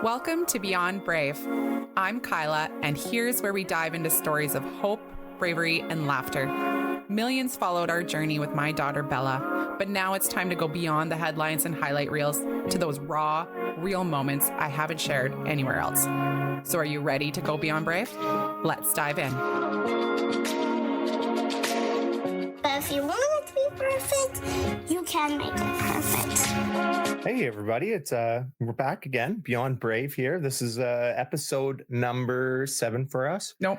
Welcome to Beyond Brave. I'm Kyla, and here's where we dive into stories of hope, bravery, and laughter. Millions followed our journey with my daughter Bella, but now it's time to go beyond the headlines and highlight reels to those raw, real moments I haven't shared anywhere else. So are you ready to go beyond brave? Let's dive in. But if you want it to be perfect, you can make it perfect. Hey everybody, it's we're back again, Beyond Brave here. This is episode number 7 for us. Nope.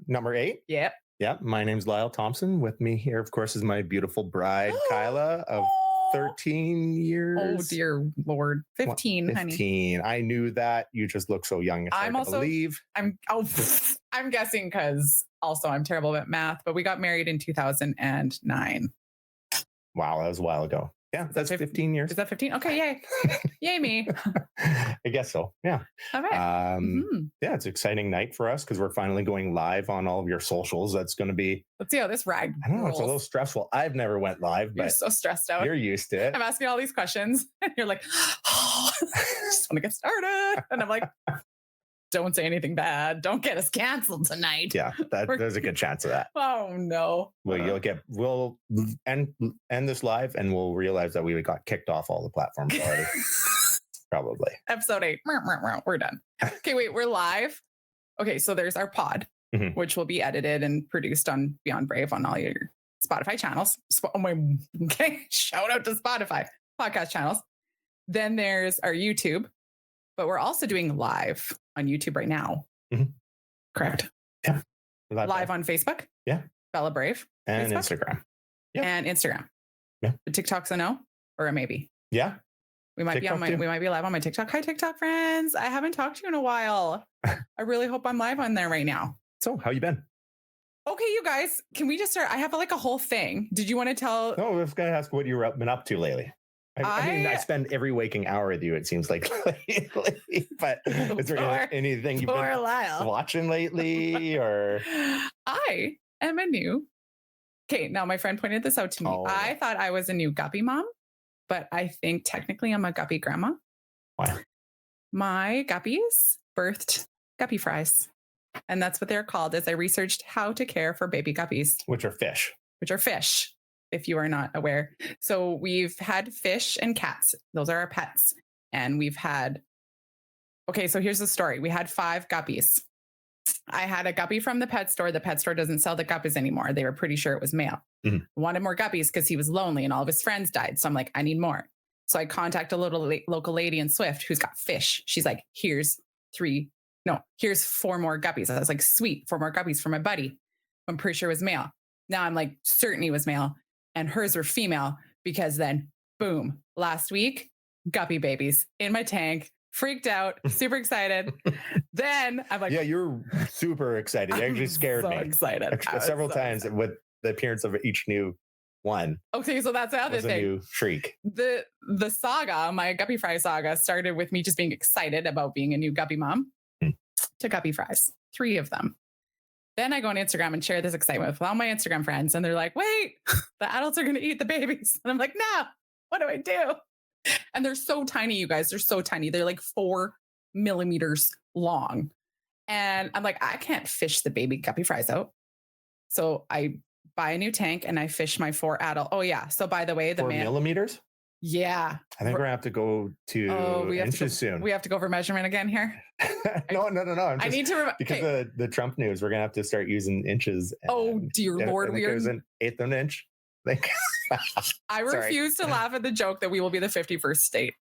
Number 8? Yep. Yeah, my name's Lyle Thompson. With me here, of course, is my beautiful bride, Kyla, of 13 years. Oh dear Lord. 15, What? honey. 15. I knew that. You just look so young. It's hard to believe. I'm guessing because also I'm terrible at math, but we got married in 2009. Wow, that was a while ago. Yeah, that's 15 years. Is that 15? Okay, yay. Yay me. I guess so. Yeah. All right. Yeah, it's an exciting night for us because we're finally going live on all of your socials. That's going to be, Let's see how this rag I don't know, it's a rolls. little stressful. I've never went live, You're but so stressed out. you're used to it. I'm asking all these questions and you're like, oh, I just want to get started. And I'm like, don't say anything bad. Don't get us canceled tonight. Yeah, there's a good chance of that. Oh no. We'll end this live and we'll realize that we got kicked off all the platforms already. Probably. Episode 8. We're done. Okay, wait, we're live. Okay, so there's our pod, which will be edited and produced on Beyond Brave on all your Spotify channels. Okay, shout out to Spotify podcast channels. Then there's our YouTube, but we're also doing live on YouTube right now. Correct. Yeah. Live on Facebook. Yeah. Bella Brave. And Facebook. Instagram. Yep. And Instagram. Yeah. The TikTok's a no or a maybe. Yeah. We might TikTok too. we might be live on my TikTok. Hi, TikTok friends. I haven't talked to you in a while. I really hope I'm live on there right now. So how you been? Okay, you guys, can we just start? I have like a whole thing. Did you want to tell? No, I was going to ask what you've been up to lately. I mean, I spend every waking hour with you, it seems like lately, but is there anything you've been watching lately or? I am a new. Okay, now my friend pointed this out to me. Oh. I thought I was a new Guppy mom, but I think technically I'm a Guppy grandma. Why? My guppies birthed guppy fries. And that's what they're called as I researched how to care for baby guppies. Which are fish. If you are not aware. So we've had fish and cats. Those are our pets. And we've had, okay, so here's the story. We had 5 guppies. I had a guppy from the pet store. The pet store doesn't sell the guppies anymore. They were pretty sure it was male. Wanted more guppies because he was lonely and all of his friends died. So I'm like, I need more. So I contact a little local lady in Swift who's got fish. She's like, here's 4 more guppies. I was like, sweet, 4 more guppies for my buddy. I'm pretty sure it was male. Now I'm like certain he was male and hers were female because then boom, last week, guppy babies in my tank, freaked out, super excited. Then I'm like, yeah, you're super excited. You actually scared me. Excited. Several times with the appearance of each new one. Okay, so that's the other thing. A new shriek. The saga, my guppy fry saga, started with me just being excited about being a new guppy mom to guppy fries, 3 of them. Then I go on Instagram and share this excitement with all my Instagram friends. And they're like, wait, the adults are going to eat the babies. And I'm like, no, what do I do? And they're so tiny, you guys. They're so tiny. They're like 4 millimeters long. And I'm like, I can't fish the baby guppy fries out. So I buy a new tank and I fish my 4 adult. Oh, yeah. So by the way, 4 millimeters? Yeah. I think we're going to have to go to inches soon. We have to go for measurement again here? No. I need to because the Trump news, we're going to have to start using inches. Oh, dear Lord. It was an 1/8 of an inch. I refuse to laugh at the joke that we will be the 51st state.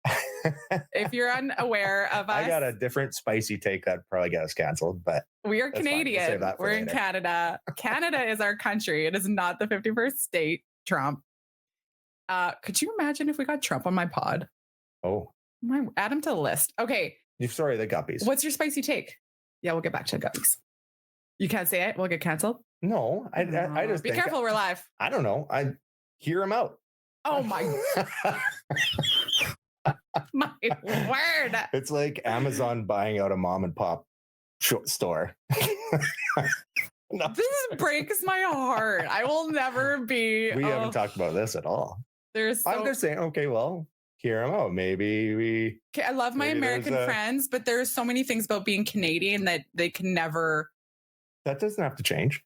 If you're unaware of us. I got a different spicy take that probably got us canceled, but we are Canadian. We're in Canada. Canada is our country. It is not the 51st state, Trump. Could you imagine if we got Trump on my pod? Oh. Add him to the list. Okay. Sorry, the guppies. What's your spicy take? Yeah, we'll get back to the guppies. You can't say it? We'll get canceled? No, I just be careful, we're live. I don't know. I hear him out. Oh my my word. It's like Amazon buying out a mom and pop store. No. This breaks my heart. I will never be. We haven't talked about this at all. I'm just saying, okay, well, hear them out. Maybe we. Okay, I love my American friends, but there's so many things about being Canadian that they can never. That doesn't have to change.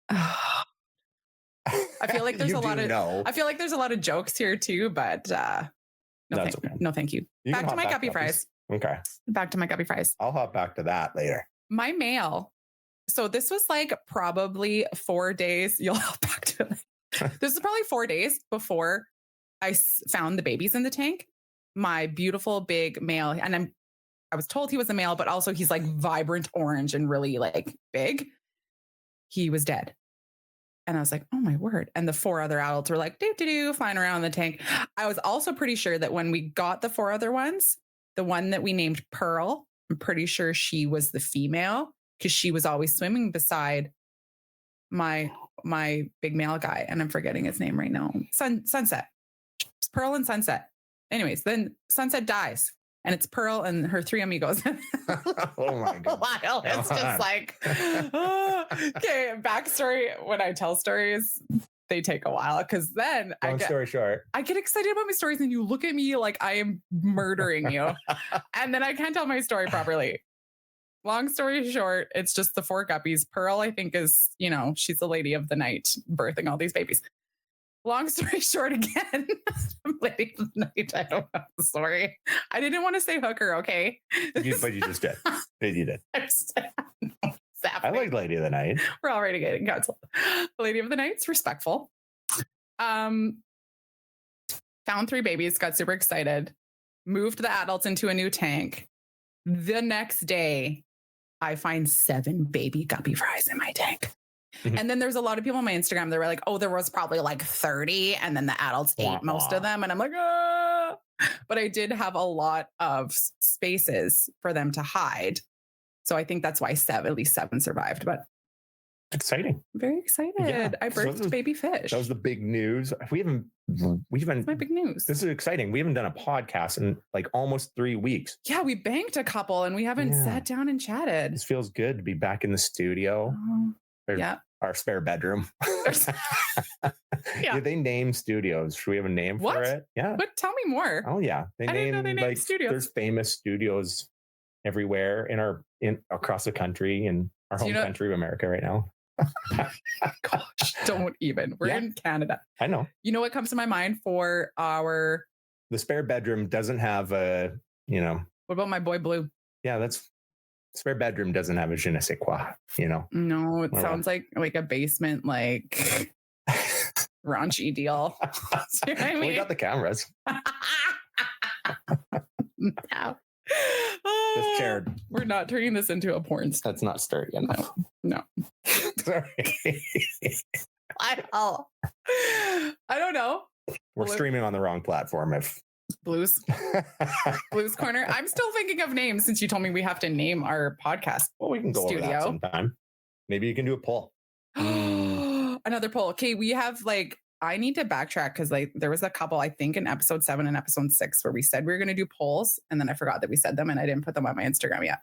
I feel like there's a lot of. I feel like there's a lot of jokes here too, but no, thank you. Back to my Guppy fries. Okay. Back to my Guppy fries. I'll hop back to that later. My mail. So this was like probably 4 days. You'll hop back to it. This is probably 4 days before I found the babies in the tank. My beautiful big male, and I was told he was a male, but also he's like vibrant orange and really like big. He was dead. And I was like, oh my word. And the 4 other adults were like, doo-doo-doo, flying around in the tank. I was also pretty sure that when we got the 4 other ones, the one that we named Pearl, I'm pretty sure she was the female because she was always swimming beside my big male guy. And I'm forgetting his name right now. Sunset. It's Pearl and Sunset. Anyways, then Sunset dies. And it's Pearl and her 3 amigos. Oh my God. Lyle, it's just like, okay, backstory. When I tell stories, they take a while because then story short, I get excited about my stories and you look at me like I am murdering you. And then I can't tell my story properly. Long story short, it's just the 4 guppies. Pearl, I think, is, she's the lady of the night birthing all these babies. Long story short, again, lady of the night. I don't know the story. I didn't want to say hooker, okay? But you just did. You did. I like Lady of the Night. We're already getting canceled. Lady of the Night's respectful. Found 3 babies, got super excited, moved the adults into a new tank. The next day, I find 7 baby guppy fries in my tank. Mm-hmm. And then there's a lot of people on my Instagram that were like, oh, there was probably like 30 and then the adults ate most of them. And I'm like, ah. But I did have a lot of spaces for them to hide. So I think that's why at least 7 survived. But exciting. Very excited. Yeah. I birthed baby fish. That was the big news. We haven't. That's my big news. This is exciting. We haven't done a podcast in like almost 3 weeks. Yeah, we banked a couple and we haven't sat down and chatted. This feels good to be back in the studio. Our spare bedroom. Yeah. Did they name studios? Should we have a name for it? Yeah. But tell me more. Oh yeah. I didn't know they named studios. There's famous studios everywhere across the country and our home country of America right now. Gosh, don't even. We're in Canada. I know. You know what comes to my mind for the spare bedroom doesn't have a, What about my boy Blue? Yeah, spare bedroom doesn't have a je ne sais quoi, No, it sounds like a basement, like raunchy deal. You know what I mean? We got the cameras. No. This chair. We're not turning this into a porn star. That's not sturdy enough. No. Sorry. I don't know. We're streaming on the wrong platform. Blues Corner. I'm still thinking of names since you told me we have to name our podcast. Well, we can go over that sometime. Maybe you can do a poll. Another poll. Okay, we have I need to backtrack because there was a couple, I think, in episode 7 and episode 6 where we said we were going to do polls, and then I forgot that we said them and I didn't put them on my Instagram yet.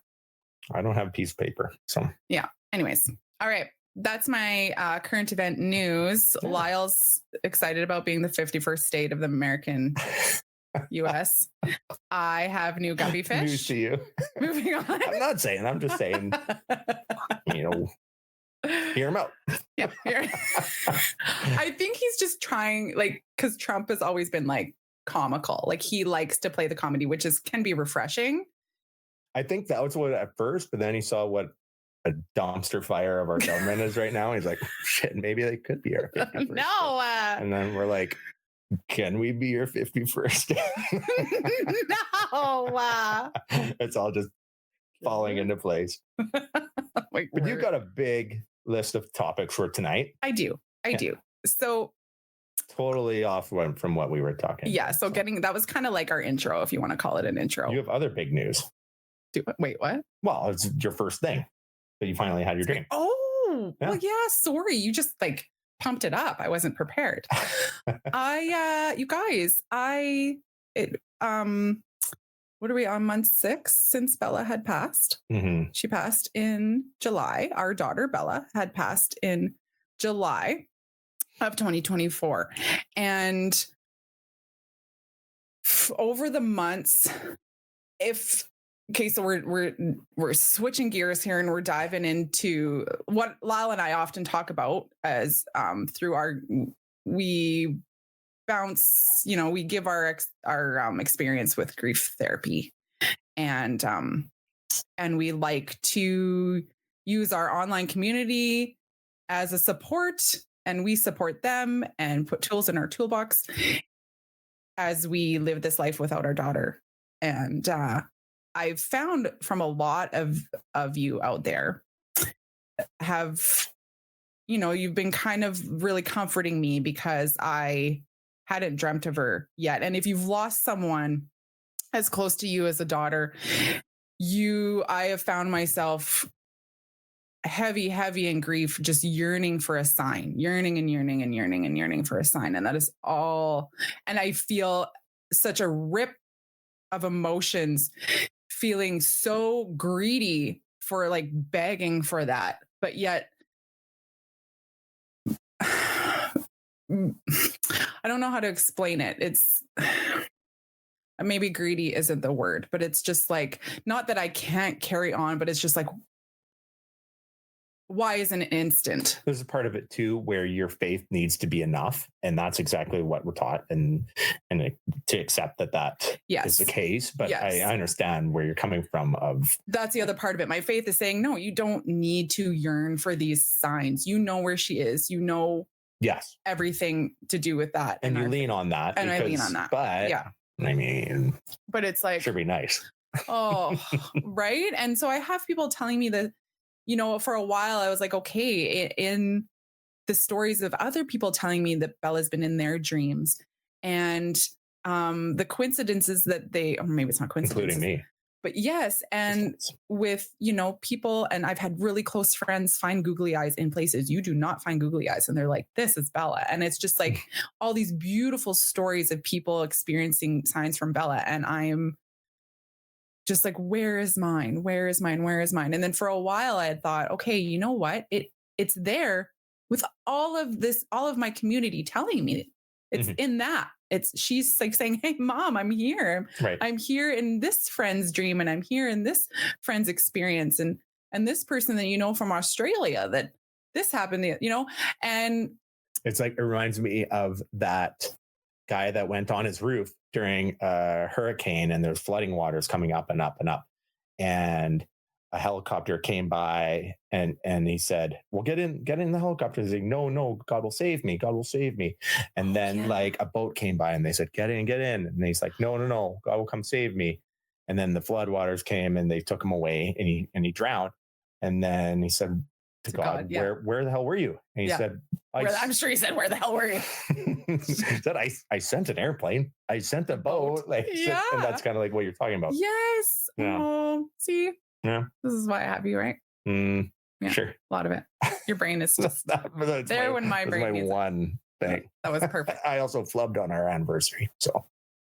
I don't have a piece of paper, so yeah. Anyways, all right. That's my current event news. Yeah. Lyle's excited about being the 51st state of the American U.S. I have new guppy fish. News to you. Moving on. I'm not saying. I'm just saying. Hear him out. Yeah. I think he's just trying, because Trump has always been comical. He likes to play the comedy, which can be refreshing. I think that was what at first, but then he saw what a dumpster fire of our government is right now. And he's like, shit, maybe they could be our 51st. No. And then we're like, can we be your 51st? No. It's all just falling into place. But you got a big list of topics for tonight. I do. So totally off from what we were talking. Yeah. So that was kind of like our intro, if you want to call it an intro. You have other big news. Wait, what? Well, it's your first thing that you finally had your dream. Oh, yeah. Well, yeah. Sorry. You just pumped it up. I wasn't prepared. You guys, what are we on month 6 since Bella had passed? Mm-hmm. She passed in July. Our daughter, Bella, had passed in July of 2024. And over the months, so we're switching gears here and we're diving into what Lyle and I often talk about as we bounce, we give our experience with grief therapy, and we like to use our online community as a support, and we support them and put tools in our toolbox as we live this life without our daughter. And I've found from a lot of you out there have, you've been kind of really comforting me because I hadn't dreamt of her yet. And if you've lost someone as close to you as a daughter, I have found myself heavy in grief, just yearning for a sign, yearning for a sign. And that is all. And I feel such a rip of emotions, feeling so greedy for like begging for that. But yet, I don't know how to explain it. It's maybe greedy isn't the word, but it's just like, not that I can't carry on, but it's just like, why isn't it instant? There's a part of it too where your faith needs to be enough, and that's exactly what we're taught, and to accept that is the case. But I understand where you're coming from. That's the other part of it. My faith is saying, no, you don't need to yearn for these signs. You know where she is. You know, everything to do with that, and you lean on that, and I lean on that. But I mean, but it's like, should be nice. Oh, right. And so I have people telling me that, for a while I was like, okay, in the stories of other people telling me that Bella's been in their dreams, and the coincidences that or maybe it's not coincidences, including me, but yes. And with, people, and I've had really close friends find googly eyes in places you do not find googly eyes. And they're like, this is Bella. And it's just like all these beautiful stories of people experiencing signs from Bella. And I'm just like, where is mine? Where is mine? Where is mine? And then for a while I had thought, okay, you know what? It's there with all of my community telling me it's in that. She's like saying, hey mom, I'm here. Right. I'm here in this friend's dream, and I'm here in this friend's experience, and this person that from Australia that this happened, and it's like, it reminds me of that guy that went on his roof during a hurricane, and there's flooding waters coming up and up and up, and a helicopter came by, and he said, well, get in the helicopter. He's like, no, God will save me, and then like a boat came by, and they said, get in, and he's like, no, God will come save me. And then the flood waters came, and they took him away, and he drowned. And then he said to God, where the hell were you? And he said, I'm sure he said, where the hell were you? He said, I sent an airplane, I sent a boat. And that's kind of like what you're talking about. Yes. Yeah. Oh, see, this is why I have you, right? Yeah, sure. A lot of it. Your brain is just there when my brain is one thing. That was perfect. I also flubbed on our anniversary, so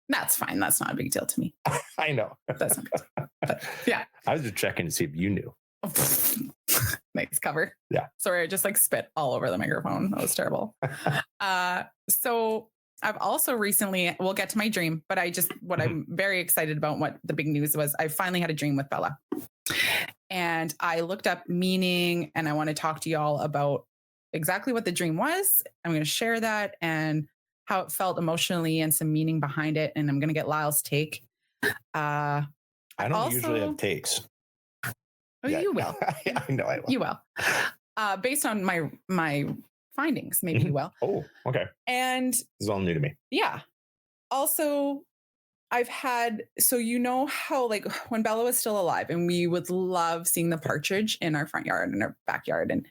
that's fine. That's not a big deal to me. I know. That's not big deal. But, yeah. I was just checking to see if you knew. Nice cover. Yeah. Sorry, I just like spit all over the microphone. That was terrible. So I've also recently, we'll get to my dream, but I'm very excited about what the big news was. I finally had a dream with Bella, and I looked up meaning, and I want to talk to y'all about exactly what the dream was. I'm going to share that and how it felt emotionally and some meaning behind it. And I'm going to get Lyle's take. I don't usually have takes. Oh, you will. I know I will. You will. Based on my findings, maybe you will. Oh, okay. And this is all new to me. Yeah. Also, I've had, so how like when Bella was still alive, and we would love seeing the partridge in our front yard and our backyard, and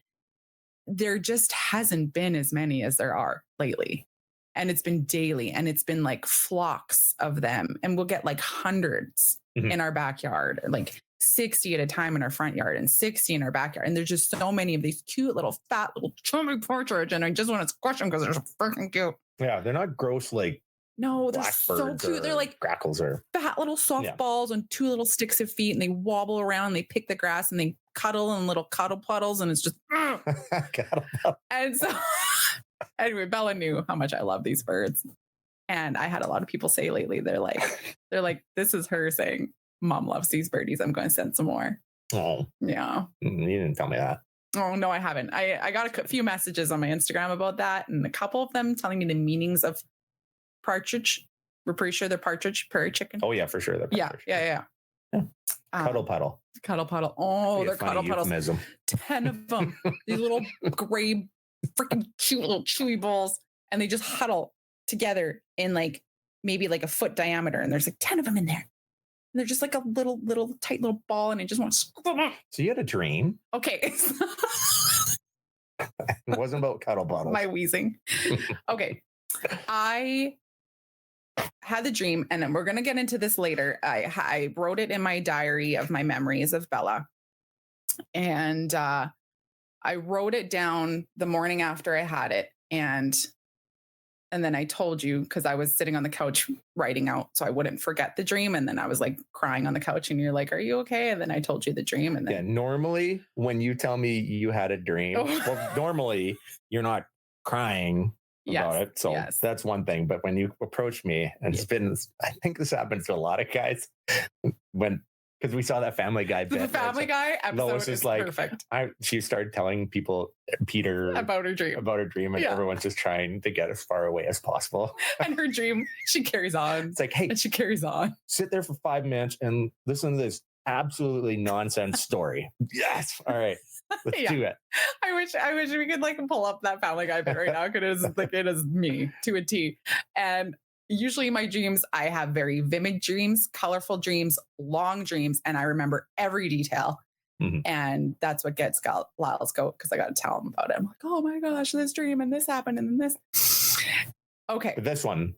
there just hasn't been as many as there are lately. And it's been daily, and it's been like flocks of them, and we'll get like hundreds in our backyard, like 60 at a time in our front yard and 60 in our backyard. And there's just so many of these cute little fat little chummy partridge, and I just want to squash them because they're so freaking cute. Yeah, they're not gross like no, they're so cute. They're like grackles or fat little soft balls on two little sticks of feet, and they wobble around, they pick the grass, and they cuddle in little cuddle puddles, and it's just and so anyway, Bella knew how much I love these birds. And I had a lot of people say lately, they're like, this is her saying, Mom loves these birdies. I'm going to send some more. Oh, Yeah. you didn't tell me that. Oh, no, I haven't. I got a few messages on my Instagram about that, and a couple of them telling me the meanings of partridge. We're pretty sure they're partridge, prairie chicken. Oh, yeah, for sure. Yeah. Cuddle puddle. Cuddle puddle. Oh, they're cuddle puddles. Euphemism. 10 of them. These little gray, freaking cute little chewy balls. And they just huddle together in like maybe like a foot diameter. And there's like 10 of them in there. And they're just like a little tight little ball. And it just wants. So you had a dream? Okay. It wasn't about cuddle puddles. My wheezing. Okay. I had the dream, and then we're going to get into this later. I wrote it in my diary of my memories of Bella. And I wrote it down the morning after I had it. And then I told you, because I was sitting on the couch writing out so I wouldn't forget the dream. And then I was like crying on the couch, and you're like, are you okay? And then I told you the dream. And then yeah, normally when you tell me you had a dream, well, normally you're not crying about it. So that's one thing. But when you approach me, and it's been, I think this happens to a lot of guys because we saw that Family Guy bit. The Family Guy episode is like perfect. She started telling Peter about her dream, and everyone's just trying to get as far away as possible. And her dream, she carries on. It's like, hey, and she carries on. Sit there for 5 minutes and listen to this absolutely nonsense story. Yes, all right, let's do it. I wish we could like pull up that Family Guy bit right now, because it is me to a T. And usually my dreams, I have very vivid dreams, colorful dreams, long dreams, and I remember every detail. Mm-hmm. And that's what gets Lyle's goat, because I got to tell him about it. I'm like, oh my gosh, this dream and this happened and then this. Okay. But this one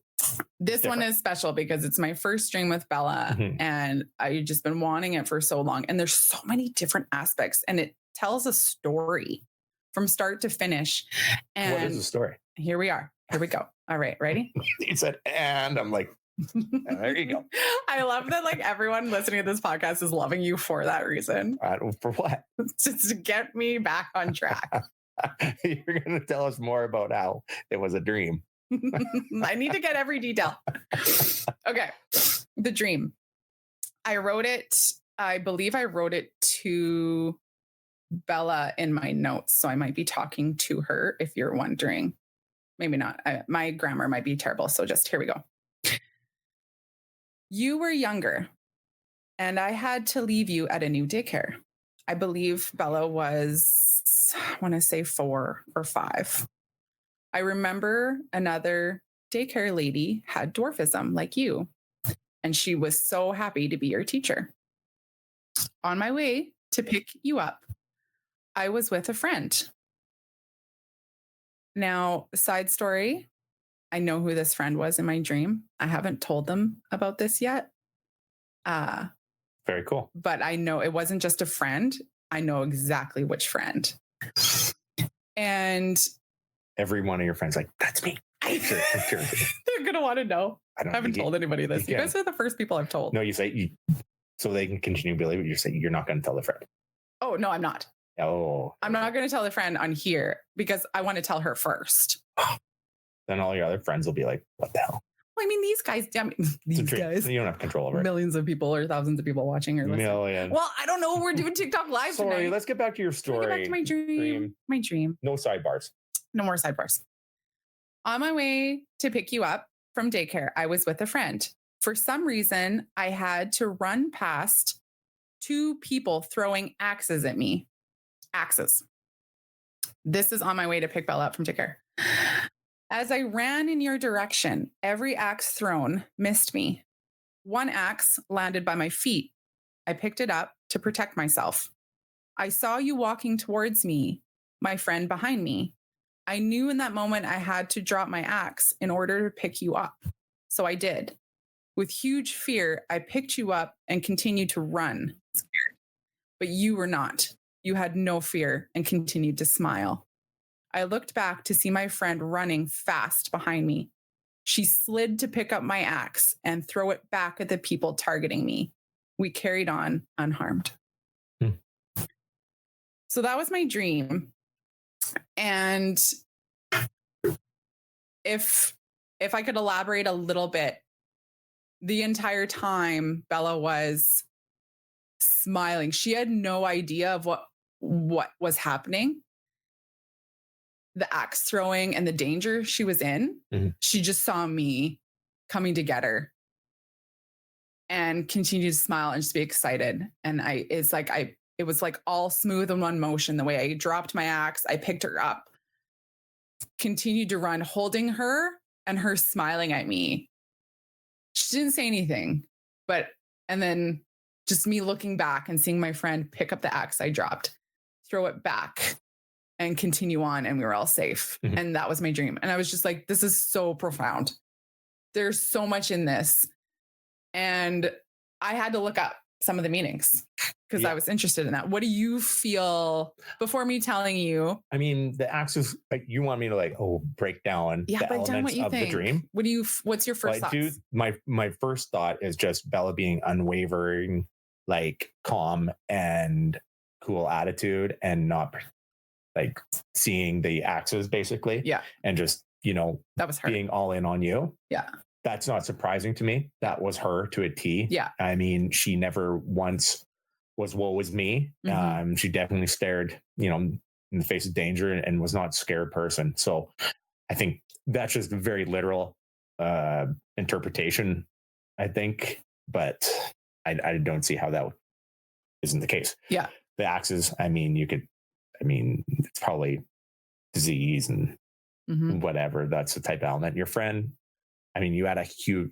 is special because it's my first dream with Bella, mm-hmm. and I've just been wanting it for so long. And there's so many different aspects, and it tells a story from start to finish. And what is the story? Here we are. Here we go. All right, ready? You said, and I'm like, there you go. I love that like everyone listening to this podcast is loving you for that reason. For what? Just to get me back on track. You're going to tell us more about how it was a dream. I need to get every detail. Okay. The dream. I wrote it. I believe I wrote it to Bella in my notes. So I might be talking to her if you're wondering. Maybe not. My grammar might be terrible. So just here we go. You were younger, and I had to leave you at a new daycare. I believe Bella was, I want to say 4 or 5. I remember another daycare lady had dwarfism like you, and she was so happy to be your teacher. On my way to pick you up, I was with a friend. Now, side story, I know who this friend was in my dream. I haven't told them about this yet. Very cool. But I know it wasn't just a friend. I know exactly which friend. And every one of your friends like, that's me. I'm sure. They're going to want to know. I haven't told anybody this. You guys are the first people I've told. No, you say, so they can continue to believe it. You say, you're not going to tell the friend. Oh, no, I'm not. Oh. I'm not going to tell the friend on here because I want to tell her first. Then all your other friends will be like, what the hell? Well, I mean, these guys, you don't have control over it. Millions of people or thousands of people watching or listening. Million. Well, I don't know. We're doing TikTok live tonight. Sorry, let's get back to your story. Get back to my dream. My dream. No sidebars. No more sidebars. On my way to pick you up from daycare, I was with a friend. For some reason, I had to run past 2 people throwing axes at me. Axes. This is on my way to pick Bella up from daycare. As I ran in your direction, every axe thrown missed me. One axe landed by my feet. I picked it up to protect myself. I saw you walking towards me, my friend behind me. I knew in that moment I had to drop my axe in order to pick you up. So I did. With huge fear, I picked you up and continued to run. Scared. But you were not. You had no fear and continued to smile. I looked back to see my friend running fast behind me. She slid to pick up my axe and throw it back at the people targeting me. We carried on unharmed. So that was my dream. And if if I could elaborate a little bit, the entire time Bella was smiling. She had no idea of what was happening. The axe throwing and the danger she was in. Mhm. She just saw me coming to get her and continued to smile and just be excited. And it was like all smooth in one motion. The way I dropped my axe, I picked her up, continued to run, holding her and her smiling at me. She didn't say anything, and then just me looking back and seeing my friend pick up the axe I dropped, throw it back and continue on. And we were all safe. Mhm. And that was my dream. And I was just like, this is so profound. There's so much in this. And I had to look up some of the meanings because I was interested in that. What do you feel before me telling you? I mean, the axis, like, you want me to break down the Break down what elements you of think. the dream? What's your first thought? My first thought is just Bella being unwavering, like calm and cool attitude, and not like seeing the axes basically. Yeah. And just, That was her. being all in on you. Yeah. That's not surprising to me. That was her to a T. Yeah. I mean, she never once was woe is me. Mhm. She definitely stared, in the face of danger and was not a scared person. So I think that's just a very literal interpretation, I think. But I don't see how that isn't the case. Yeah. The axes, it's probably disease and Mhm. whatever. That's the type of element. Your friend, you had a huge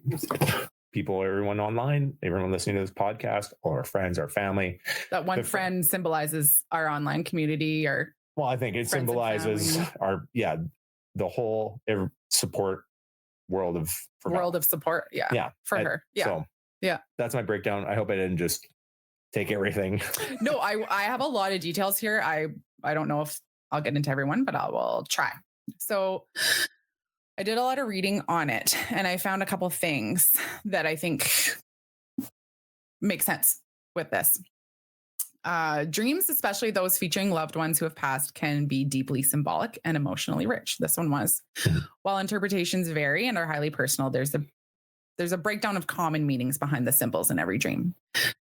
people, everyone online, everyone listening to this podcast, or our friends, our family. That one friend symbolizes our online community, or well, I think it symbolizes the whole support world of support. Yeah. Yeah. For her. Yeah. So yeah. That's my breakdown. I hope I didn't just take everything. No, I have a lot of details here. I don't know if I'll get into everyone, but I will try. So I did a lot of reading on it, and I found a couple things that I think make sense with this. Dreams, especially those featuring loved ones who have passed, can be deeply symbolic and emotionally rich. This one was. While interpretations vary and are highly personal, there's a breakdown of common meanings behind the symbols in every dream.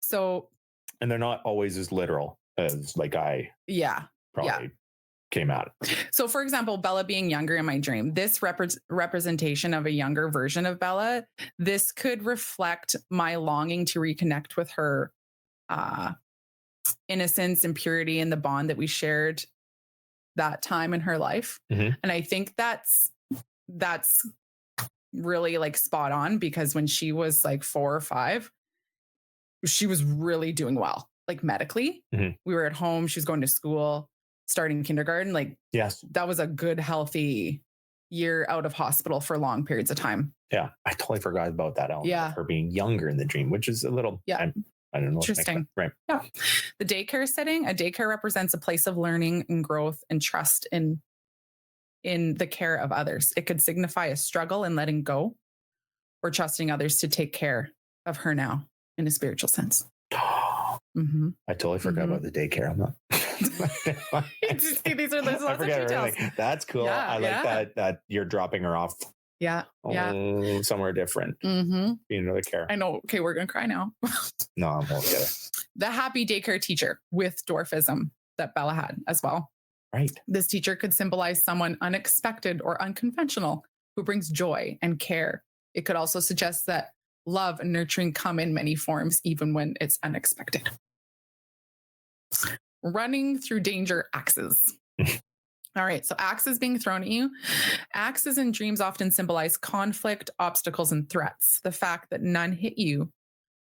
So, and they're not always as literal as I probably came out. So, for example, Bella being younger in my dream, this representation of a younger version of Bella, this could reflect my longing to reconnect with her innocence and purity and the bond that we shared that time in her life. Mm-hmm. And I think that's really spot on, because when she was 4 or 5, she was really doing well, medically. Mm-hmm. We were at home. She was going to school, starting kindergarten. Yes, that was a good, healthy year out of hospital for long periods of time. Yeah. I totally forgot about that element of her being younger in the dream, which is a little, I don't know. Interesting. Right. Yeah. The daycare setting, a daycare represents a place of learning and growth and trust in the care of others. It could signify a struggle in letting go or trusting others to take care of her now in a spiritual sense. Mm-hmm. I totally forgot about the daycare. I'm not. There's lots of details. That's cool. Yeah, I like that you're dropping her off. Yeah. Somewhere different. Mm-hmm. Being another care. I know. Okay, we're gonna cry now. No, I'm okay. The happy daycare teacher with dwarfism that Bella had as well. Right. This teacher could symbolize someone unexpected or unconventional who brings joy and care. It could also suggest that love and nurturing come in many forms, even when it's unexpected. Running through danger axes. All right, so axes being thrown at you. Axes in dreams often symbolize conflict, obstacles, and threats. The fact that none hit you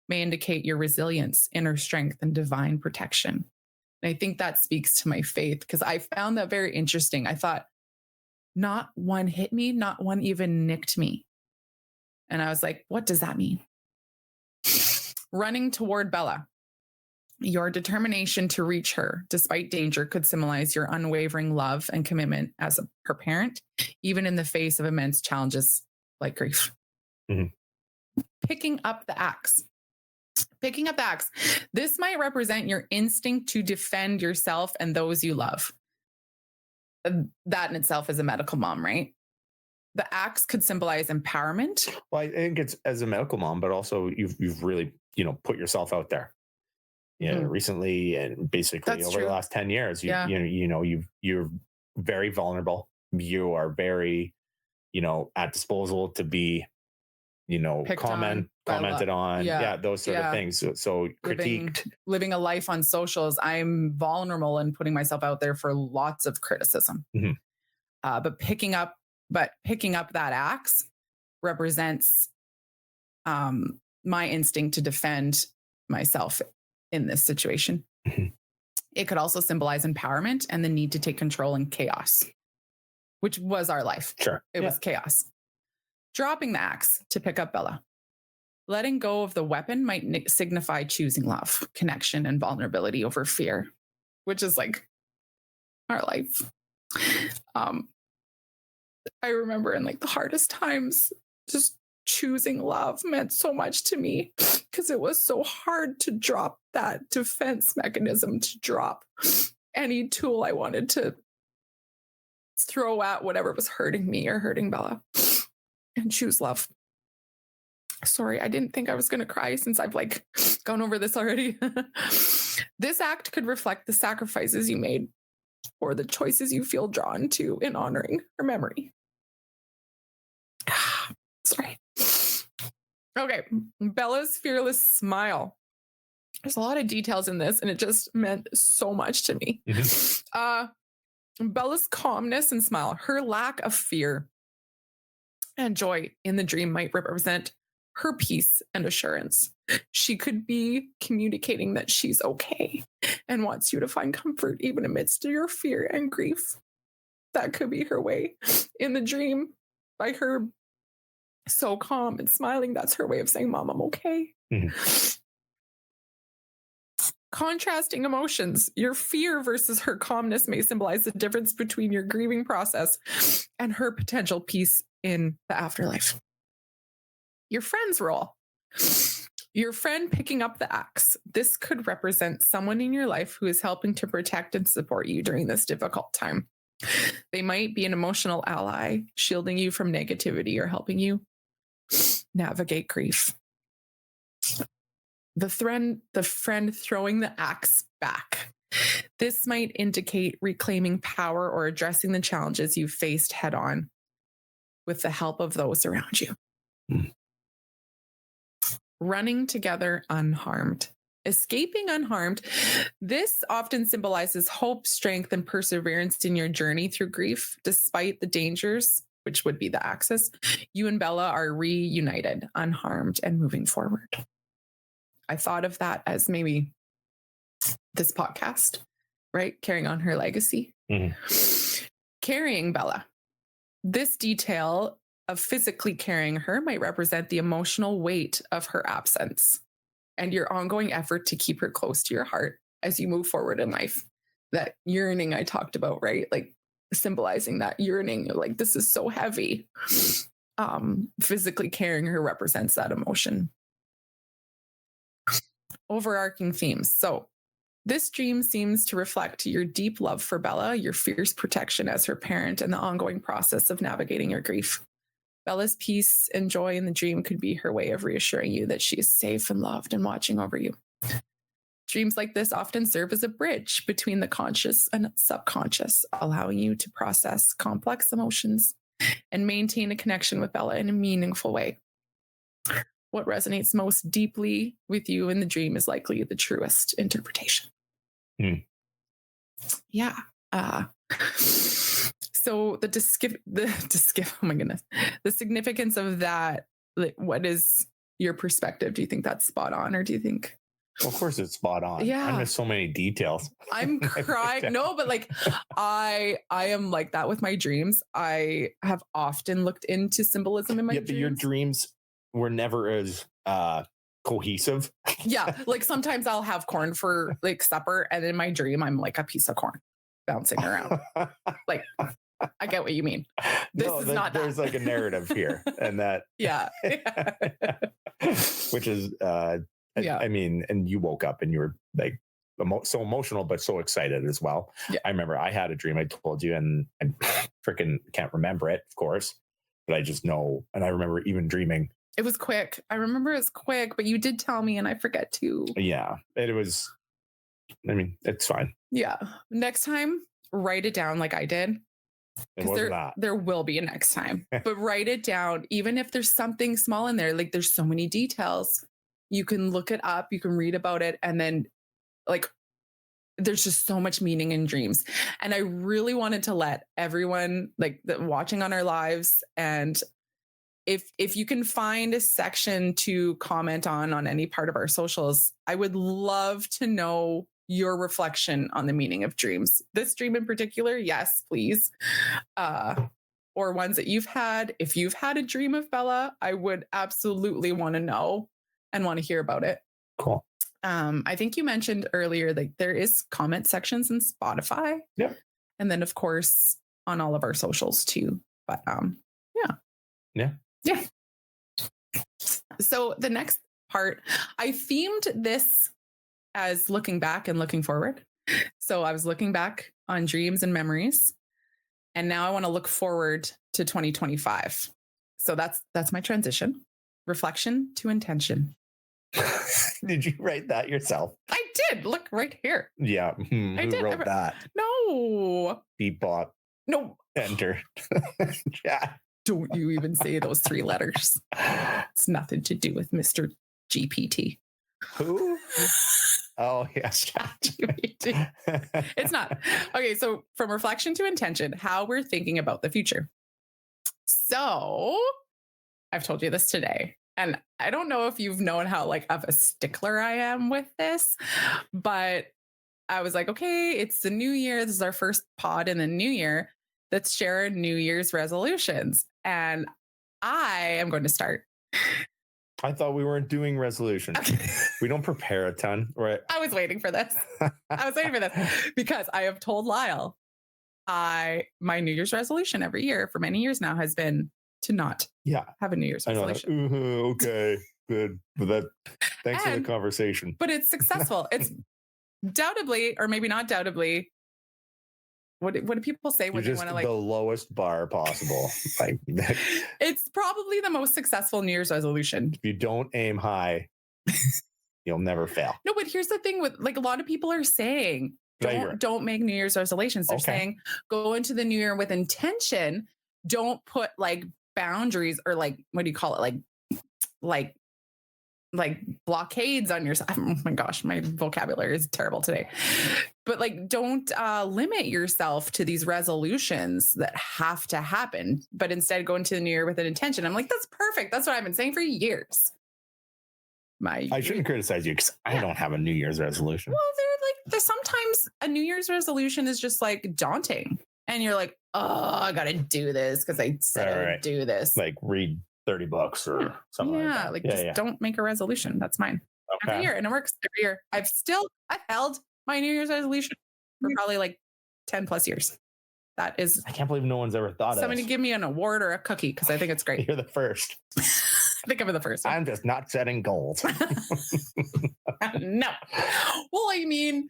may indicate your resilience, inner strength, and divine protection. And I think that speaks to my faith, because I found that very interesting. I thought, not one hit me, not one even nicked me. And I was like, what does that mean? Running toward Bella. Your determination to reach her despite danger could symbolize your unwavering love and commitment as her parent, even in the face of immense challenges like grief. Mm-hmm. Picking up the axe. Picking up the axe. This might represent your instinct to defend yourself and those you love. That in itself is a medical mom, right? The axe could symbolize empowerment. Well, I think it's as a medical mom, but also you've really, put yourself out there. Recently and basically That's over true. the last 10 years, Yeah. you're very vulnerable. You are very, at disposal to be, Picked on by a commented lot. on. Yeah. Yeah, those sort of Yeah. things. So critiqued. Living a life on socials, I'm vulnerable and putting myself out there for lots of criticism. Mhm. But picking up that axe represents my instinct to defend myself in this situation. Mhm. It could also symbolize empowerment and the need to take control in chaos, which was our life. Sure. It was chaos. Dropping the axe to pick up Bella. Letting go of the weapon might signify choosing love, connection, and vulnerability over fear, which is like our life. I remember in like the hardest times, just choosing love meant so much to me because it was so hard to drop that defense mechanism, to drop any tool I wanted to throw at whatever was hurting me or hurting Bella, and choose love. Sorry, I didn't think I was going to cry since I've like gone over this already. This act could reflect the sacrifices you made or the choices you feel drawn to in honoring her memory. Sorry. Okay, Bella's fearless smile. There's a lot of details in this, and it just meant so much to me. Bella's calmness and smile, her lack of fear and joy in the dream might represent her peace and assurance. She could be communicating that she's okay and wants you to find comfort even amidst your fear and grief. That could be her way in the dream. By her so calm and smiling, that's her way of saying, Mom, I'm okay. Mhm. Contrasting emotions. Your fear versus her calmness may symbolize the difference between your grieving process and her potential peace in the afterlife. Your friend's role. Your friend picking up the axe. This could represent someone in your life who is helping to protect and support you during this difficult time. They might be an emotional ally, shielding you from negativity or helping you navigate grief. The friend throwing the axe back. This might indicate reclaiming power or addressing the challenges you faced head on with the help of those around you. Mm. Running together unharmed. Escaping unharmed. This often symbolizes hope, strength, and perseverance in your journey through grief, despite the dangers, which would be the axis. You and Bella are reunited, unharmed, and moving forward. I thought of that as maybe this podcast, right? Carrying on her legacy. Mhm. Carrying Bella. This detail of physically carrying her might represent the emotional weight of her absence and your ongoing effort to keep her close to your heart as you move forward in life. That yearning I talked about, right? Like symbolizing that yearning, like this is so heavy. Physically carrying her represents that emotion. Overarching themes. So this dream seems to reflect your deep love for Bella, your fierce protection as her parent, and the ongoing process of navigating your grief. Bella's peace and joy in the dream could be her way of reassuring you that she is safe and loved and watching over you. Dreams like this often serve as a bridge between the conscious and subconscious, allowing you to process complex emotions and maintain a connection with Bella in a meaningful way. What resonates most deeply with you in the dream is likely the truest interpretation. Yeah. So oh my goodness, the significance of that, like, what is your perspective? Do you think that's spot on, or do you think? Well, of course, it's spot on. Yeah. I miss so many details. I'm crying. No, but like I am like that with my dreams. I have often looked into symbolism in my dreams. But your dreams were never as cohesive. Yeah, like sometimes I'll have corn for like supper, and in my dream I'm like a piece of corn bouncing around. Like, I get what you mean. This is not that. There's like a narrative here, and that yeah. Which is yeah. I mean, and you woke up and you were like so emotional, but so excited as well. Yeah. I remember I had a dream, I told you, and I freaking can't remember it, of course. but I just know. And I remember even dreaming. It was quick. I remember it was quick, but you did tell me and I forget too. Yeah, it was. I mean, it's fine. Yeah. Next time, write it down like I did. It wasn't that. There will be a next time, but write it down. Even if there's something small in there, like there's so many details, you can look it up, you can read about it. And then like, there's just so much meaning in dreams. And I really wanted to let everyone like watching on our lives, and if you can find a section to comment on any part of our socials, I would love to know your reflection on the meaning of dreams. This dream in particular, yes, please. Or ones that you've had. If you've had a dream of Bella, I would absolutely want to know and want to hear about it. Cool. I think you mentioned earlier that there is comment sections in Spotify. Yeah. And then of course on all of our socials too. But yeah. So the next part, I themed this as looking back and looking forward. So I was looking back on dreams and memories, and now I want to look forward to 2025. So that's my transition. Reflection to intention. Did you write that yourself? I did. Look right here. Yeah. Who wrote that? No. Beatbot. No. Enter. Yeah. Don't you even say those 3 letters. It's nothing to do with Mr. GPT. Who? Oh, yes. GPT. It's not. Okay, so from reflection to intention, how we're thinking about the future. So I've told you this today, and I don't know if you've known how like of a stickler I am with this, but I was like, okay, it's the new year. This is our first pod in the new year. Let's share New Year's resolutions. And I am going to start. I thought we weren't doing resolutions. We don't prepare a ton, right? I was waiting for this. Because I have told Lyle, my New Year's resolution every year for many years now has been to not have a New Year's resolution. Okay, good. But thanks for the conversation. But it's successful. It's doubtably, or maybe not doubtably. What do people say when they want to like the lowest bar possible? Like it's probably the most successful New Year's resolution. If you don't aim high, you'll never fail. No, but here's the thing with like a lot of people are saying don't make New Year's resolutions. They're saying go into the new year with intention. Don't put like boundaries or like what do you call it? Like blockades on yourself. Oh my gosh, my vocabulary is terrible today. But like, don't limit yourself to these resolutions that have to happen, but instead go into the new year with an intention. I'm like, that's perfect. That's what I've been saying for years. I shouldn't criticize you because I don't have a New Year's resolution. Well, there's sometimes a New Year's resolution is just like daunting. And you're like, oh, I got to do this because I said I'd do this. Like read 30 books or something like that. Just don't make a resolution. That's mine. Every year. And it works every year. I've held my New Year's resolution for probably like 10 plus years. That is. I can't believe no one's ever thought of somebody give me an award or a cookie because I think it's great. You're the first. I think I'm the first. I'm just not setting goals. No. Well, I mean,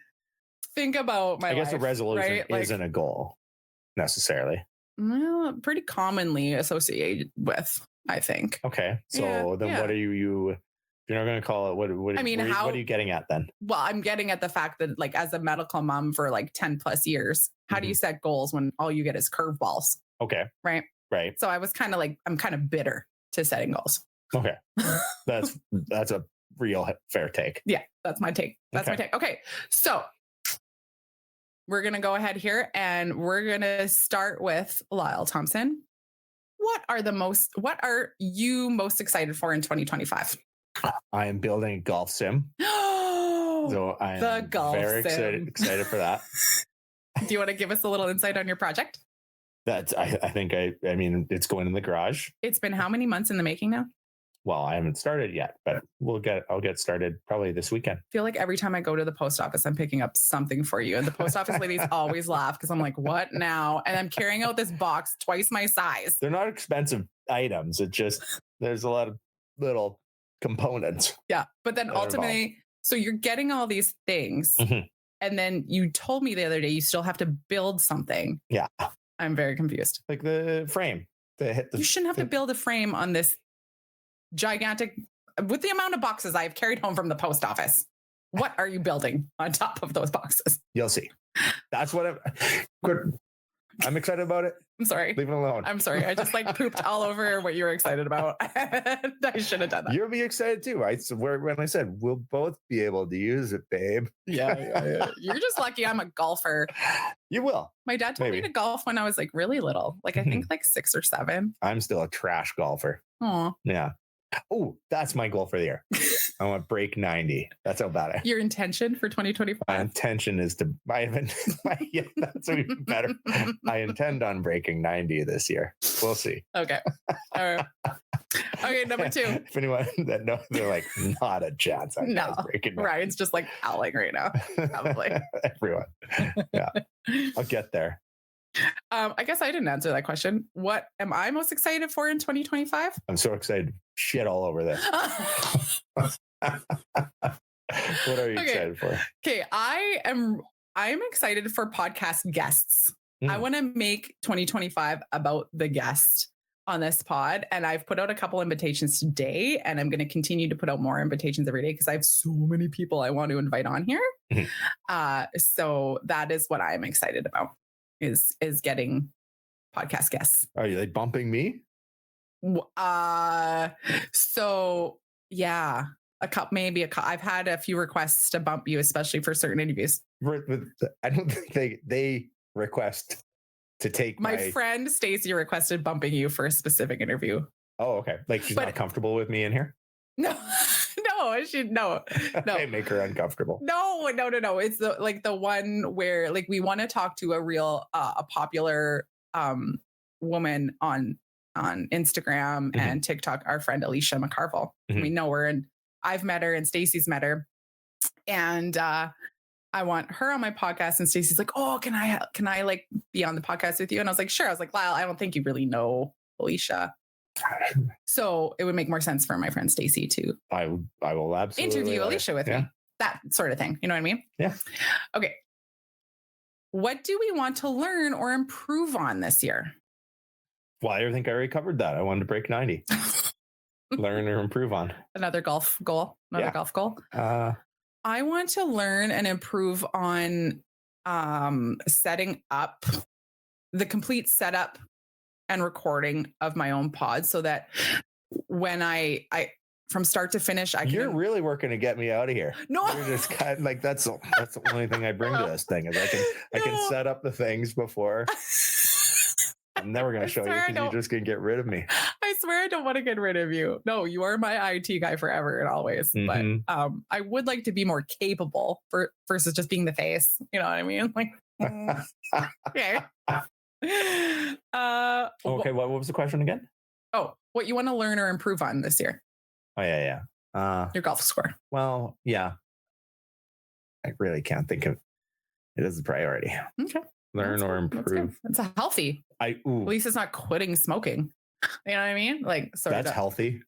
think about my life. I guess a resolution isn't a goal necessarily. Well, pretty commonly associated with, I think. Okay. So then what are you you're not going to call it what are you getting at then? Well, I'm getting at the fact that like as a medical mom for like 10 plus years, how do you set goals when all you get is curveballs? Okay. Right. So I was kind of like, I'm kind of bitter to setting goals. Okay. That's a real fair take. Yeah, that's my take. My take. Okay. So we're going to go ahead here and we're going to start with Lyle Thompson. What are you most excited for in 2025? I am building a golf sim. So I am very excited for that. Do you want to give us a little insight on your project? I mean, it's going in the garage. It's been how many months in the making now? Well, I haven't started yet, but I'll get started probably this weekend. I feel like every time I go to the post office, I'm picking up something for you. And the post office ladies always laugh because I'm like, what now? And I'm carrying out this box twice my size. They're not expensive items. It just, there's a lot of little components. Yeah. But then ultimately, so you're getting all these things. Mm-hmm. And then you told me the other day, you still have to build something. Yeah. I'm very confused. Like the frame. to hit the. You shouldn't have to build a frame on this gigantic, with the amount of boxes I've carried home from the post office. What are you building on top of those boxes? You'll see. That's what I'm excited about it. I'm sorry. Leave it alone. I'm sorry. I just like pooped all over what you were excited about. I should have done that. You'll be excited too. I swear when I said we'll both be able to use it, babe. Yeah. You're just lucky I'm a golfer. You will. My dad told me to golf when I was like really little. Like I think like 6 or 7. I'm still a trash golfer. Oh. Yeah. Oh, that's my goal for the year. I want to break 90. That's how bad I am. Your intention for 2025? My intention is to, yeah, that's even better. I intend on breaking 90 this year. We'll see. Okay. All right. Okay, number 2. If anyone that knows, they're like, not a chance. No, breaking 90. Ryan's just like howling right now. Probably. Everyone. Yeah. I'll get there. I guess I didn't answer that question. What am I most excited for in 2025? I'm so excited. Shit all over this. What are you excited for? Okay, I'm excited for podcast guests. I want to make 2025 about the guest on this pod, and I've put out a couple invitations today, and I'm going to continue to put out more invitations every day because I have so many people I want to invite on here. So that is what I'm excited about is getting podcast guests. Are you like bumping me? So yeah, I've had a few requests to bump you, especially for certain interviews. I don't think they request to take my friend Stacy requested bumping you for a specific interview. Oh, okay. Like she's not comfortable with me in here? No. No. I make her uncomfortable. No. It's the one where like we want to talk to a real a popular woman on Instagram and TikTok, our friend Alicia McCarville. We know her, and I've met her, and Stacy's met her, and I want her on my podcast. And Stacy's like, "Oh, can I like be on the podcast with you?" And I was like, "Sure." I was like, "Lyle, I don't think you really know Alicia." So it would make more sense for my friend Stacy to I will absolutely interview Alicia with me. That sort of thing. You know what I mean? Yeah. Okay. What do we want to learn or improve on this year? Well, I think I already covered that. I wanted to break 90. Learn or improve on. Another golf goal. Golf goal. I want to learn and improve on setting up the complete setup and recording of my own pod so that when I from start to finish, You're really working to get me out of here. No, you're just kind of like that's the only thing I bring to this thing is I can set up the things before. I'm never going to show you because you're just going to get rid of me. I swear I don't want to get rid of you. No, you are my IT guy forever and always. But I would like to be more capable versus just being the face. You know what I mean? Like, okay. Okay. What was the question again? Oh, what you want to learn or improve on this year? Oh, yeah. Your golf score. Well, yeah. I really can't think of it as a priority. Okay. Learn or improve. It's a healthy. At least it's not quitting smoking. You know what I mean? Like, that's healthy.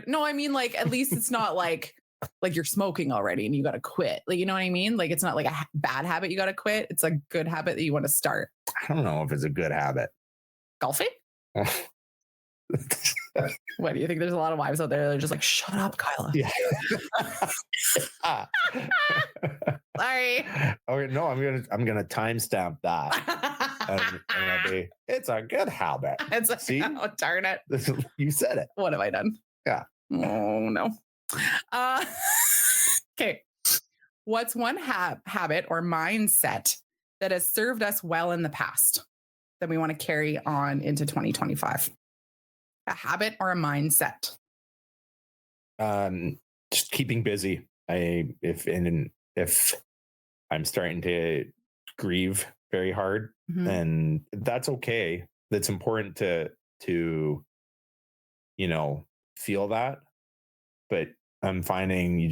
No, I mean, like, at least it's not like you're smoking already and you got to quit. Like, you know what I mean? Like, it's not like a bad habit you got to quit. It's a good habit that you want to start. I don't know if it's a good habit. Golfing? What do you think? There's a lot of wives out there that are just like, shut up, Kyla. Yeah. Sorry. Okay, no, I'm gonna timestamp that. and it'll be, it's a good habit. See? Oh, darn it. You said it. What have I done? Yeah. Oh no. Okay. What's one habit or mindset that has served us well in the past that we want to carry on into 2025? A habit or a mindset? Just keeping busy. If I'm starting to grieve very hard, and that's okay. That's important to feel that. But I'm finding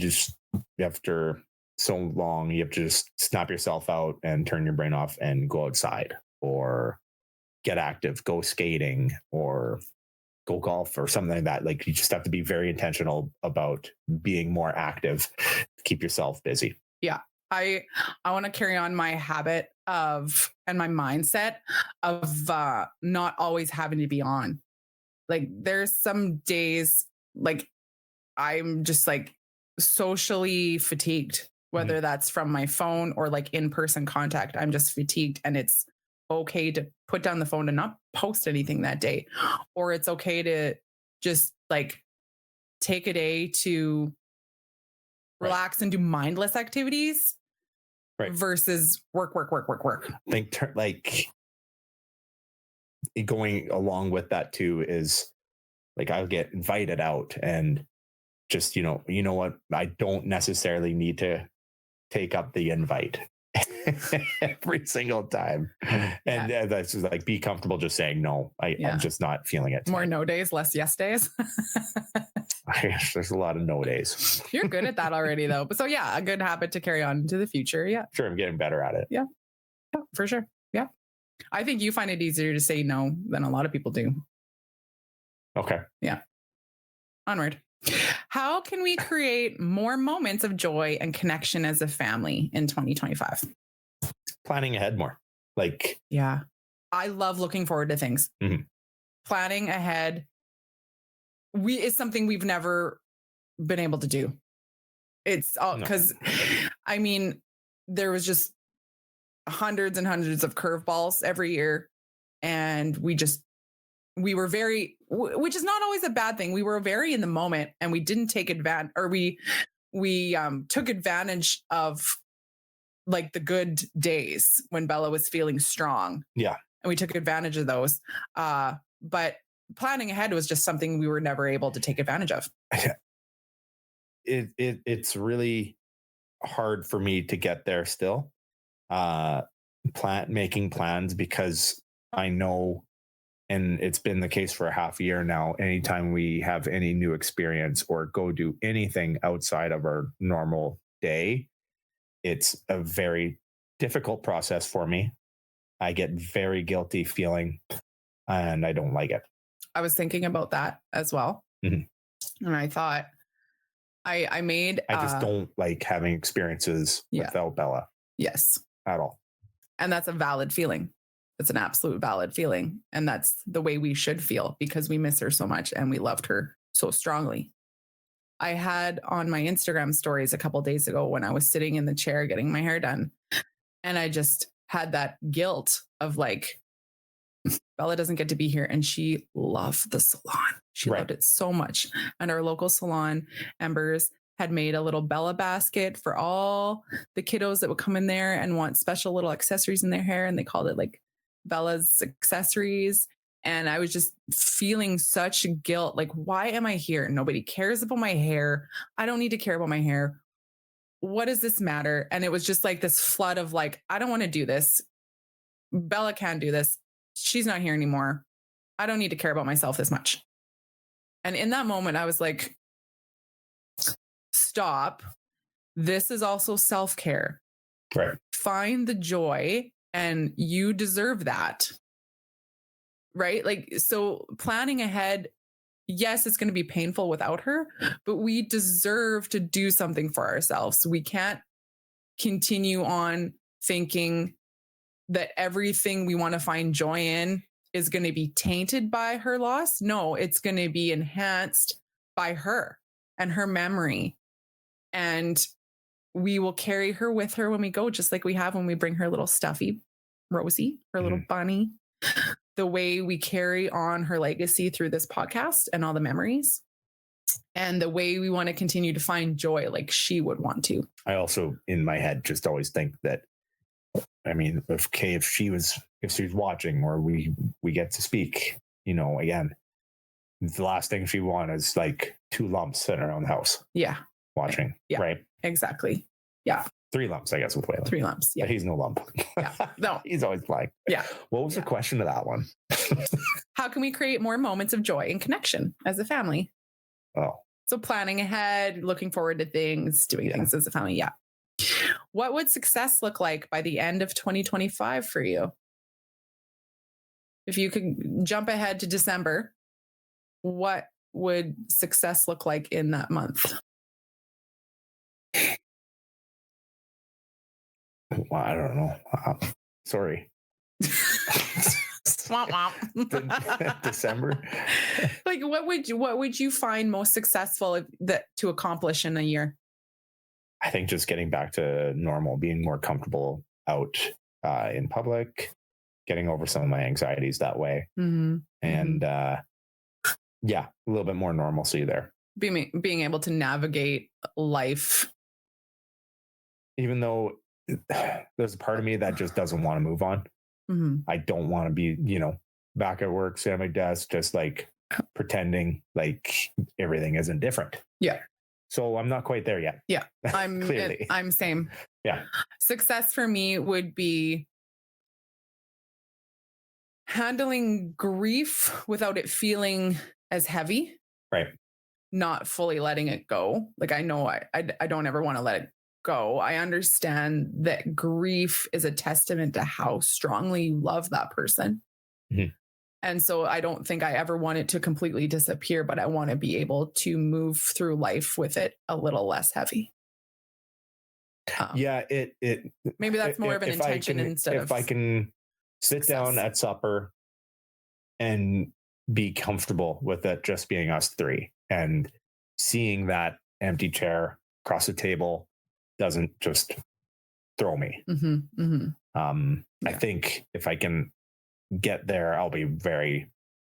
after so long, you have to just snap yourself out and turn your brain off and go outside or get active, go skating or go golf or something like that. Like you just have to be very intentional about being more active to keep yourself busy. Yeah. I want to carry on my habit and my mindset of not always having to be on. Like there's some days like I'm just like socially fatigued, whether that's from my phone or like in-person contact. I'm just fatigued, and it's okay to put down the phone and not post anything that day. Or it's okay to just like take a day to relax and do mindless activities versus work. Like going along with that too is like I'll get invited out and just, you know what? I don't necessarily need to take up the invite every single time. And that's just like, be comfortable just saying no. I'm just not feeling it. More no days, less yes days. There's a lot of no days. You're good at that already though. But so yeah, a good habit to carry on into the future. Yeah. Sure. I'm getting better at it. Yeah, for sure. Yeah. I think you find it easier to say no than a lot of people do. Okay. Yeah. Onward. How can we create more moments of joy and connection as a family in 2025? Planning ahead more. Like, yeah, I love looking forward to things. Mm-hmm. Planning ahead is something we've never been able to do. It's all because, I mean, there was just hundreds and hundreds of curveballs every year, and we were very, which is not always a bad thing. We were very in the moment, and we didn't take advantage, or we took advantage of like the good days when Bella was feeling strong. Yeah. And we took advantage of those. But planning ahead was just something we were never able to take advantage of. It's really hard for me to get there still. Making plans, because I know, and it's been the case for a half a year now, anytime we have any new experience or go do anything outside of our normal day, it's a very difficult process for me. I get very guilty feeling, and I don't like it. I was thinking about that as well. Mm-hmm. And I thought I just don't like having experiences without Bella. Yes. At all. And that's a valid feeling. It's an absolute valid feeling. And that's the way we should feel, because we miss her so much and we loved her so strongly. I had on my Instagram stories a couple of days ago when I was sitting in the chair getting my hair done, and I just had that guilt of like, Bella doesn't get to be here. And she loved the salon. She loved it so much. And our local salon, Embers, had made a little Bella basket for all the kiddos that would come in there and want special little accessories in their hair. And they called it like Bella's accessories. And I was just feeling such guilt. Like, why am I here? Nobody cares about my hair. I don't need to care about my hair. What does this matter? And it was just like this flood of like, I don't want to do this. Bella can't do this. She's not here anymore. I don't need to care about myself this much. And in that moment, I was like, stop. This is also self-care. Right. Find the joy, and you deserve that. Right? Like, so planning ahead, yes, it's going to be painful without her, but we deserve to do something for ourselves. We can't continue on thinking that everything we want to find joy in is going to be tainted by her loss. No, it's going to be enhanced by her and her memory. And we will carry her with her when we go, just like we have when we bring her little stuffy Rosie, her little bunny. The way we carry on her legacy through this podcast and all the memories, and the way we want to continue to find joy like she would want to. I also, in my head, just always think that, I mean, if she's watching, or we get to speak, you know, again, the last thing she wants is like 2 lumps sitting around the house. Yeah. Watching. Yeah. Right. Exactly. Yeah. 3 lumps, I guess, with Waylon. 3 lumps. Yeah. But he's no lump. Yeah. No. He's always flying. Yeah. What was the question to that one? How can we create more moments of joy and connection as a family? Oh. So planning ahead, looking forward to things, doing things as a family. Yeah. What would success look like by the end of 2025 for you? If you could jump ahead to December, what would success look like in that month? Well, I don't know. Sorry. Womp womp. December. Like, what would you find most successful to accomplish in a year? I think just getting back to normal, being more comfortable out in public, getting over some of my anxieties that way. Mm-hmm. And yeah, a little bit more normalcy there. Being able to navigate life. Even though there's a part of me that just doesn't want to move on. Mm-hmm. I don't want to be, back at work, sitting at my desk, just like pretending like everything isn't different. Yeah. So I'm not quite there yet. Yeah. Clearly. I'm same. Yeah. Success for me would be handling grief without it feeling as heavy. Right. Not fully letting it go. Like, I know I don't ever want to let it go. I understand that grief is a testament to how strongly you love that person. Mm-hmm. And so I don't think I ever want it to completely disappear, but I want to be able to move through life with it a little less heavy. Yeah, maybe that's more of an intention instead of. If I can sit down at supper and be comfortable with it just being us three and seeing that empty chair across the table doesn't just throw me. Mm-hmm, mm-hmm. I think if I can get there, I'll be very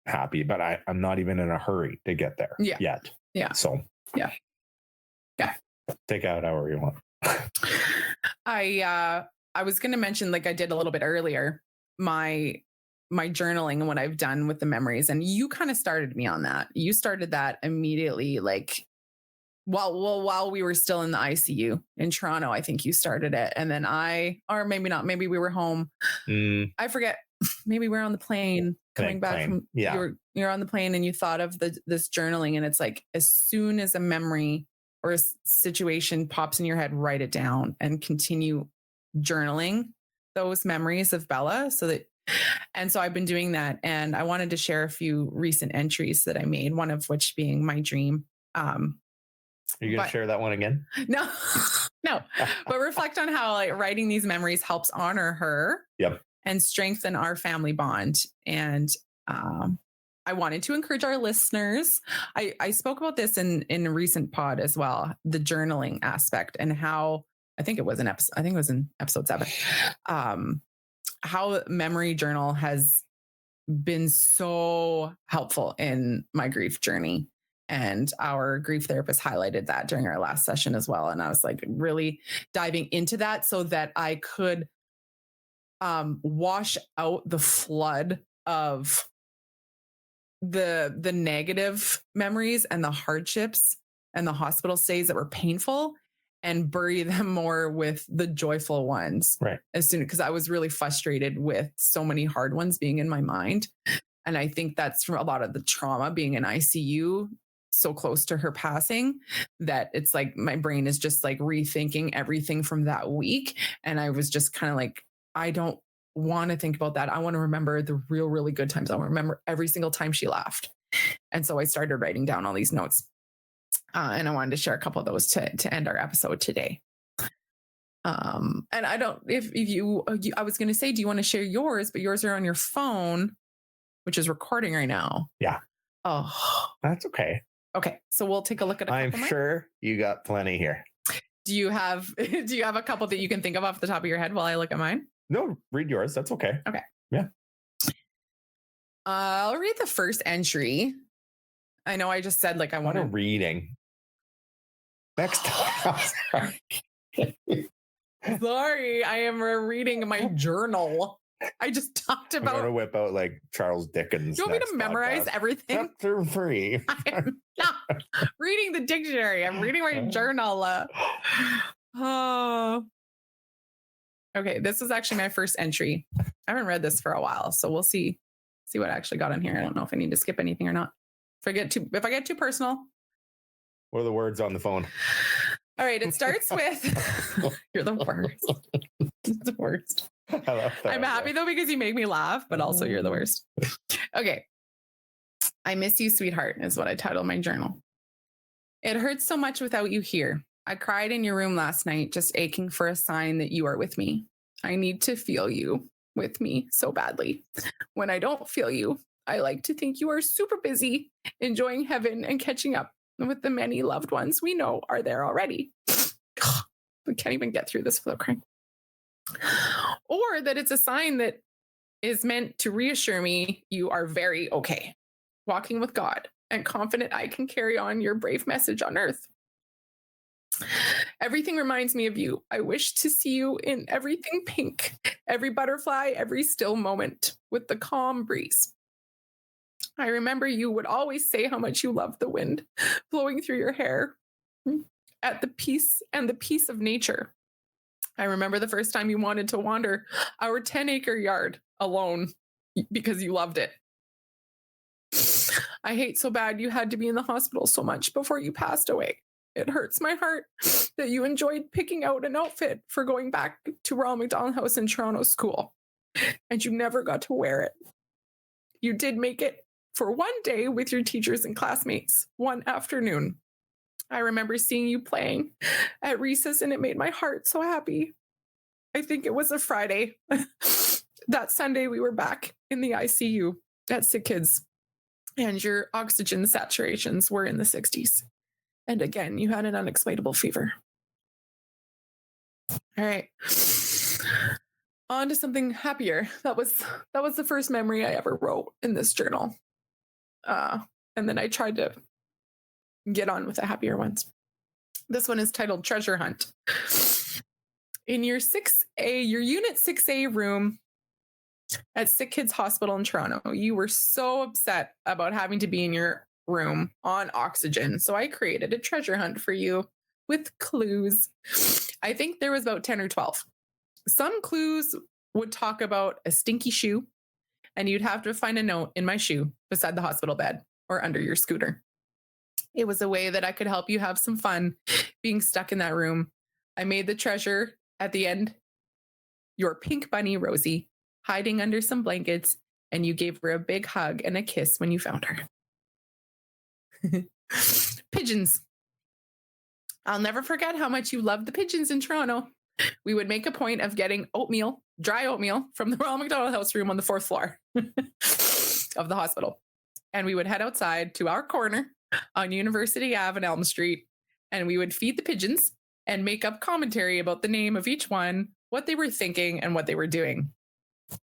happy, but I'm not even in a hurry to get there yet. Yeah. So yeah. Take out however you want. I was going to mention, like I did a little bit earlier, my journaling and what I've done with the memories. And you kind of started me on that. You started that immediately, like while we were still in the ICU in Toronto. I think you started it. And then or maybe not, maybe we were home. I forget. Maybe we're on the plane coming back from, you're on the plane and you thought of this journaling. And it's like, as soon as a memory or a situation pops in your head, write it down and continue journaling those memories of Bella. So I've been doing that. And I wanted to share a few recent entries that I made, one of which being my dream. Are you going to share that one again? No, but reflect on how like writing these memories helps honor her. Yep. And strengthen our family bond. And I wanted to encourage our listeners. I spoke about this in a recent pod as well, the journaling aspect and how I think it was in episode 7. How memory journal has been so helpful in my grief journey. And our grief therapist highlighted that during our last session as well. And I was like really diving into that so that I could wash out the flood of the negative memories and the hardships and the hospital stays that were painful and bury them more with the joyful ones. Right. Because I was really frustrated with so many hard ones being in my mind. And I think that's from a lot of the trauma being in ICU so close to her passing that it's like my brain is just like rethinking everything from that week. And I was just kind of like, I don't want to think about that. I want to remember the really good times. I want to remember every single time she laughed. And so I started writing down all these notes. And I wanted to share a couple of those to end our episode today. And I don't, if you, I was going to say, do you want to share yours? But yours are on your phone, which is recording right now. Yeah. Oh, that's okay. Okay. So we'll take a look at I'm sure you got plenty here. Do you have a couple that you can think of off the top of your head while I look at mine? No, read yours. That's okay. Okay. Yeah. I'll read the first entry. I know I just said like I want to reading. Next time. Sorry, I am reading my journal. I just talked about. I'm going to whip out like Charles Dickens. You want me to memorize everything? Chapter 3. I'm not reading the dictionary. I'm reading my journal. Okay, this is actually my first entry. I haven't read this for a while, so we'll see what I actually got in here. I don't know if I need to skip anything or not. If I get too personal. What are the words on the phone? All right, it starts with you're the worst. The worst. I'm happy though because you make me laugh, but also you're the worst. Okay. I miss you, sweetheart, is what I titled my journal. It hurts so much without you here. I cried in your room last night, just aching for a sign that you are with me. I need to feel you. with me so badly. When I don't feel you, I like to think you are super busy, enjoying heaven and catching up with the many loved ones we know are there already. We can't even get through this without crying. Or that it's a sign that is meant to reassure me you are very okay, walking with God, and confident I can carry on your brave message on earth. Everything reminds me of you. I wish to see you in everything pink, every butterfly, every still moment with the calm breeze. I remember you would always say how much you loved the wind blowing through your hair at the peace and the peace of nature. I remember the first time you wanted to wander our 10-acre yard alone because you loved it. I hate so bad you had to be in the hospital so much before you passed away. It hurts my heart that you enjoyed picking out an outfit for going back to Ronald McDonald House in Toronto School, and you never got to wear it. You did make it for one day with your teachers and classmates, one afternoon. I remember seeing you playing at recess, and it made my heart so happy. I think it was a Friday. That Sunday, we were back in the ICU at Sick Kids, and your oxygen saturations were in the 60s. And again, you had an unexplainable fever. All right. On to something happier. That was the first memory I ever wrote in this journal. And then I tried to get on with the happier ones. This one is titled Treasure Hunt. In your Unit 6A room at Sick Kids Hospital in Toronto, you were so upset about having to be in your room on oxygen. So I created a treasure hunt for you with clues. I think there was about 10 or 12. Some clues would talk about a stinky shoe, and you'd have to find a note in my shoe beside the hospital bed or under your scooter. It was a way that I could help you have some fun being stuck in that room. I made the treasure at the end, your pink bunny, Rosie, hiding under some blankets, and you gave her a big hug and a kiss when you found her. Pigeons. I'll never forget how much you loved the pigeons in Toronto. We would make a point of getting oatmeal, dry oatmeal, from the Ronald McDonald House room on the 4th floor of the hospital. And we would head outside to our corner on University Ave and Elm Street, and we would feed the pigeons and make up commentary about the name of each one, what they were thinking, and what they were doing.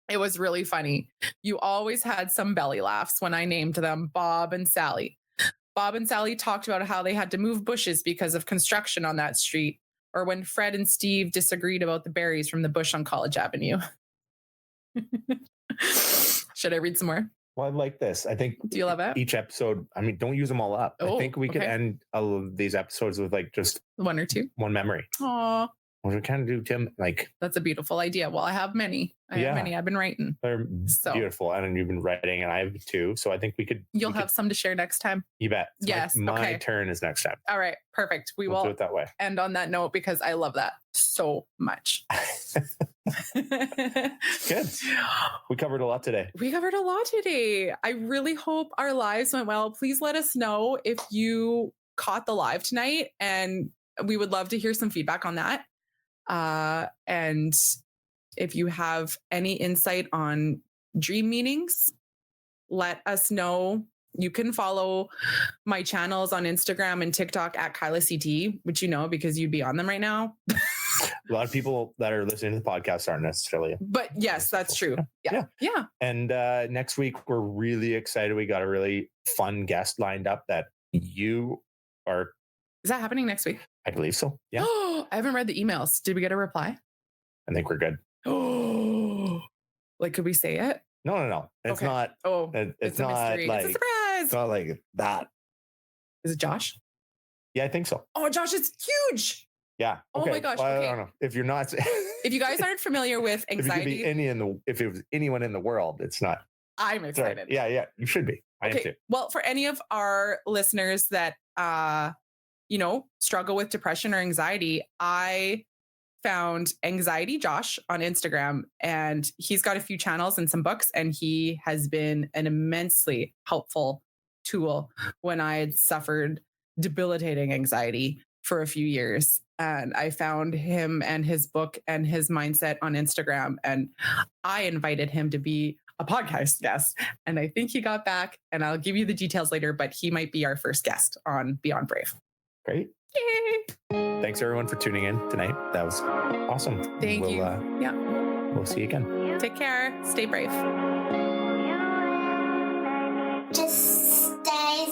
It was really funny. You always had some belly laughs when I named them Bob and Sally. Bob and Sally talked about how they had to move bushes because of construction on that street, or when Fred and Steve disagreed about the berries from the bush on College Avenue. Should I read some more? Well, I like this. I think. Do you love it? Each episode, I mean, don't use them all up. I think we could end all of these episodes with like just one or two, one memory. Aw. What we kind of do, Tim, like. That's a beautiful idea. Well, I have many. I've been writing. They're beautiful. And you've been writing, and I have too. So I think You'll have some to share next time. You bet. So yes. My turn is next time. All right. Perfect. We'll do it that way. End on that note because I love that so much. Good. We covered a lot today. I really hope our lives went well. Please let us know if you caught the live tonight, and we would love to hear some feedback on that. And if you have any insight on dream meanings, let us know. You can follow my channels on Instagram and TikTok at Kylas CT, which you know because you'd be on them right now. A lot of people that are listening to the podcast aren't necessarily. But yes, that's true. Yeah. And next week, we're really excited. We got a really fun guest lined up that you are. Is that happening next week? I believe so. Yeah. I haven't read the emails. Did we get a reply? I think we're good. Like, could we say it? No. It's not. Oh, it's not mystery. like. It's a surprise. It's not like that. Is it Josh? Yeah, I think so. Oh, Josh is huge. Yeah. Okay. Oh my gosh. Well, okay. I don't know if you're not. If you guys aren't familiar with anxiety, if it was anyone in the world, it's not. I'm excited. Sorry. Yeah, you should be. I am too. Well, for any of our listeners that struggle with depression or anxiety, I found Anxiety Josh on Instagram, and he's got a few channels and some books, and he has been an immensely helpful tool when I had suffered debilitating anxiety. for a few years. And I found him and his book and his mindset on Instagram. And I invited him to be a podcast guest. And I think he got back, and I'll give you the details later, but he might be our first guest on Beyond Brave. Great. Yay. Thanks everyone for tuning in tonight. That was awesome. Thank you. Yeah. We'll see you again. Take care. Stay brave. Just stay